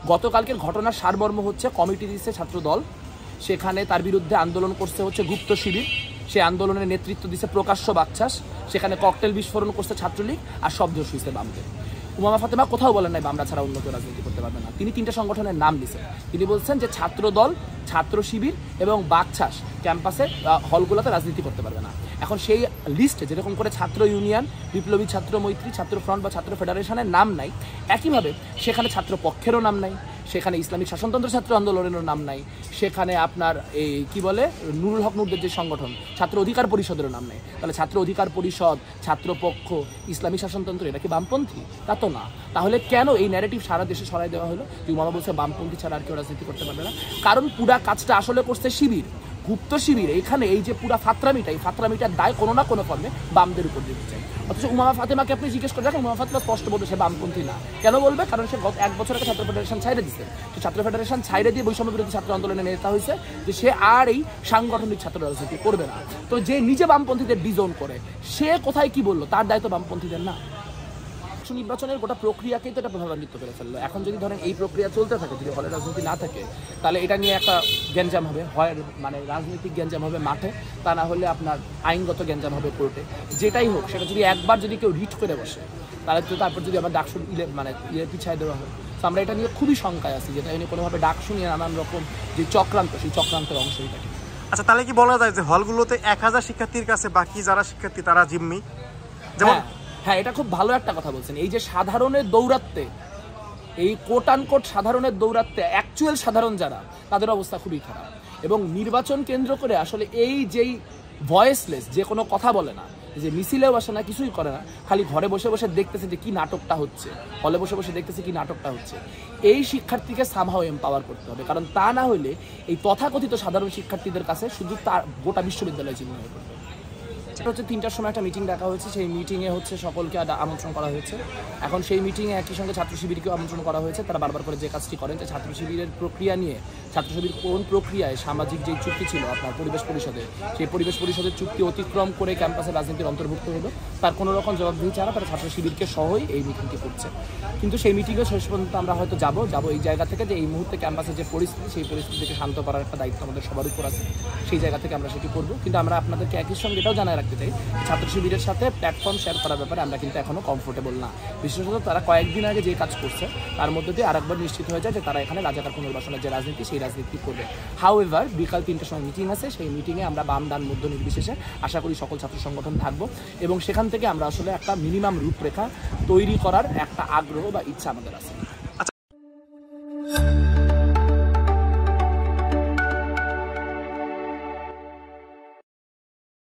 গতকালকের ঘটনার সারমর্ম হচ্ছে কমিটি দিচ্ছে ছাত্র দল, সেখানে তার বিরুদ্ধে আন্দোলন করছে হচ্ছে গুপ্ত শিবির, সে আন্দোলনের নেতৃত্ব দিচ্ছে প্রকাশ্য বাকচাষ, সেখানে ককটেল বিস্ফোরণ করছে ছাত্রলীগ আর শব্দ শুইছে বামদের। উমামা ফাতেমা কোথাও বলেন নাই বামরা ছাড়া অন্য কেউ রাজনীতি করতে পারবে না। তিনি 3টা সংগঠনের নাম দিয়েছেন। তিনি বলছেন যে ছাত্র দল, ছাত্র শিবির এবং বাকচাষ ক্যাম্পাসে হলগুলোতে রাজনীতি করতে পারবে না। এখন সেই লিস্টে যেরকম করে ছাত্র ইউনিয়ন, বিপ্লবী ছাত্র মৈত্রী, ছাত্র ফ্রন্ট বা ছাত্র ফেডারেশনের নাম নাই, একইভাবে সেখানে ছাত্র পক্ষেরও নাম নাই, সেখানে ইসলামিক শাসনতন্ত্র ছাত্র আন্দোলনেরও নাম নাই, সেখানে আপনার এই কি বলে নুরুল হক নুরদের যে সংগঠন ছাত্র অধিকার পরিষদেরও নাম নেই। তাহলে ছাত্র অধিকার পরিষদ, ছাত্রপক্ষ, ইসলামী শাসনতন্ত্র এটা কি বামপন্থী? তা তো না। তাহলে কেন এই ন্যারেটিভ সারা দেশে ছড়াই দেওয়া হলো যে উমামা বলছে বামপন্থী ছাড়া আর কেউ রাজনীতি করতে পারবে না? কারণ পুরা কাজটা আসলে করছে শিবির, গুপ্ত শিবির। এইখানে এই যে পুরা ফাতরামিটা, এই ফাতরামিটার দায় কোনো না কোনো ফর্মে বামদের উপর দিতে চাই। অথচ উমামা ফাতেমাকে আপনি জিজ্ঞেস করে দেখেন, উমামা ফাতেমা স্পষ্ট বলবে সে বামপন্থী না। কেন বলবে? কারণ সে গত 1 বছর আগে ছাত্র ফেডারেশন ছাইড়ে দিচ্ছে। সে ছাত্র ফেডারেশন ছাইড়ে দিয়ে বৈষম্য বিরোধী ছাত্র আন্দোলনের নেতা হয়েছে যে সে আর এই সাংগঠনিক ছাত্র রাজনীতি করবে না। তো যে নিজে বামপন্থীদের ডিজোন করে সে কোথায় কি বললো? তার দায়িত্ব বামপন্থীদের না। নির্বাচনের গোটা প্রক্রিয়াকেই তো এটা প্রভাবান্বিত করে ফেললো। এখন যদি ধরেন এই প্রক্রিয়া চলতে থাকে, যদি হলে রাজনীতি না থাকে, তাহলে এটা নিয়ে একটা গ্যাঞ্জাম হবে, হয় মানে রাজনৈতিক গ্যাঞ্জাম হবে মাঠে, তা না হলে আপনার আইনগত গ্যাঞ্জাম হবে কোর্টে। যেটাই হোক, সেটা যদি একবার যদি কেউ রিট করে বসে, তাহলে তো তারপর যদি আবার ডাকসু পিছায় দেওয়া হয়। তো আমরা এটা নিয়ে খুবই শঙ্কায় আছি, যেটা নিয়ে কোনোভাবে ডাকসু নিয়ে নানান রকম যে চক্রান্ত, সেই চক্রান্তের অংশ এটা। আচ্ছা, তাহলে কি বলা যায় যে হলগুলোতে 1000 শিক্ষার্থীর কাছে বাকি যারা শিক্ষার্থী তারা জিম্মি? যেমন হ্যাঁ, এটা খুব ভালো একটা কথা বলছেন। এই যে সাধারণের দৌরাত্মে, এই কোট আনকোট সাধারণের দৌরাত্মে অ্যাকচুয়াল সাধারণ যারা, তাদের অবস্থা খুবই খারাপ। এবং নির্বাচন কেন্দ্র করে আসলে এই যেই ভয়েসলেস, যে কোনো কথা বলে না, যে মিছিলেও আসে না, কিছুই করে না, খালি ঘরে বসে বসে দেখতেছে যে কি নাটকটা হচ্ছে, হলে বসে বসে দেখতেছে কি নাটকটা হচ্ছে, এই শিক্ষার্থীকে সামহাও এম্পাওয়ার করতে হবে। কারণ তা না হলে এই তথাকথিত সাধারণ শিক্ষার্থীদের কাছে শুধু তার গোটা বিশ্ববিদ্যালয় চিহ্ন হয়ে পড়বে। হচ্ছে 3টার সময় একটা মিটিং ডাকা হয়েছে, সেই মিটিংয়ে হচ্ছে সকলকে আমন্ত্রণ করা হয়েছে। এখন সেই মিটিংয়ে একই সঙ্গে ছাত্র শিবিরকেও আমন্ত্রণ করা হয়েছে। তারা বারবার করে যে কাজটি করেন, যে ছাত্র শিবিরের প্রক্রিয়া নিয়ে, ছাত্র শিবির কোন প্রক্রিয়ায় সামাজিক যে চুক্তি ছিল আপনার পরিবেশ পরিষদের, সেই পরিবেশ পরিষদের চুক্তি অতিক্রম করে ক্যাম্পাসে রাজনীতির অন্তর্ভুক্ত হলো, তার কোনো রকম জবাবদিহি ছাড়া তারা ছাত্র শিবিরকে সহই এই মিটিংটি করছে। কিন্তু সেই মিটিংয়ে শেষ পর্যন্ত আমরা হয়তো যাবো এই জায়গা থেকে, যে এই মুহূর্তে ক্যাম্পাসে যে পরিস্থিতি, সেই পরিস্থিতিকে শান্ত করার একটা দায়িত্ব আমাদের সবার উপর আছে। সেই জায়গা থেকে আমরা সেটি করবো। কিন্তু আমরা আপনাদেরকে একই সঙ্গে এটাও জানায় রাখতে চাই, ছাত্র শিবিরের সাথে প্ল্যাটফর্ম শেয়ার করার ব্যাপারে আমরা কিন্তু এখনো কমফোর্টেবল না। বিশেষত তারা কয়েকদিন আগে যে কাজ করছে, তার মধ্যে দিয়ে আরেকবার নিশ্চিত হয়ে যায় যে তারা এখানে রাজাকার পুনর্বাসনের যে রাজনীতি, সেই রাজনীতি করবে। হাউএভার বিকাল 3টার সময় মিটিং আছে, সেই মিটিংয়ে আমরা বাম ডান মধ্য নির্বিশেষে আশা করি সকল ছাত্র সংগঠন থাকবো, এবং সেখান থেকে আমরা আসলে একটা মিনিমাম রূপরেখা তৈরি করার একটা আগ্রহ বা ইচ্ছা আমাদের আছে।